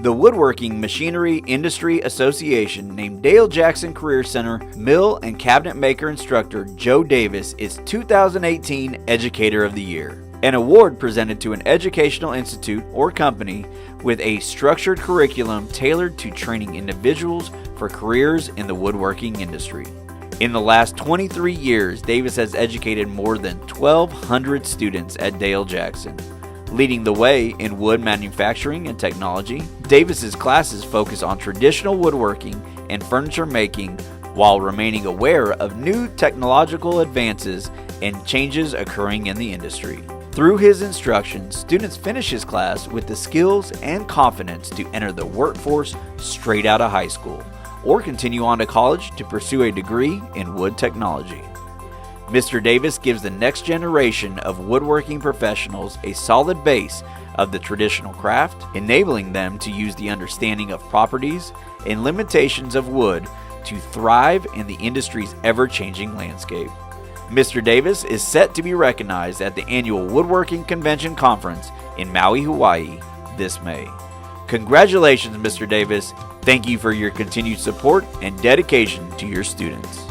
The Woodworking Machinery Industry Association named Dale Jackson Career Center mill and cabinet maker instructor Joe Davis its 2018 Educator of the Year, an award presented to an educational institute or company with a structured curriculum tailored to training individuals for careers in the woodworking industry. In the last 23 years, Davis has educated more than 1,200 students at Dale Jackson. Leading the way in wood manufacturing and technology, Davis's classes focus on traditional woodworking and furniture making while remaining aware of new technological advances and changes occurring in the industry. Through his instruction, students finish his class with the skills and confidence to enter the workforce straight out of high school, or continue on to college to pursue a degree in wood technology. Mr. Davis gives the next generation of woodworking professionals a solid base of the traditional craft, enabling them to use the understanding of properties and limitations of wood to thrive in the industry's ever-changing landscape. Mr. Davis is set to be recognized at the annual Woodworking Convention Conference in Maui, Hawaii this May. Congratulations, Mr. Davis. Thank you for your continued support and dedication to your students.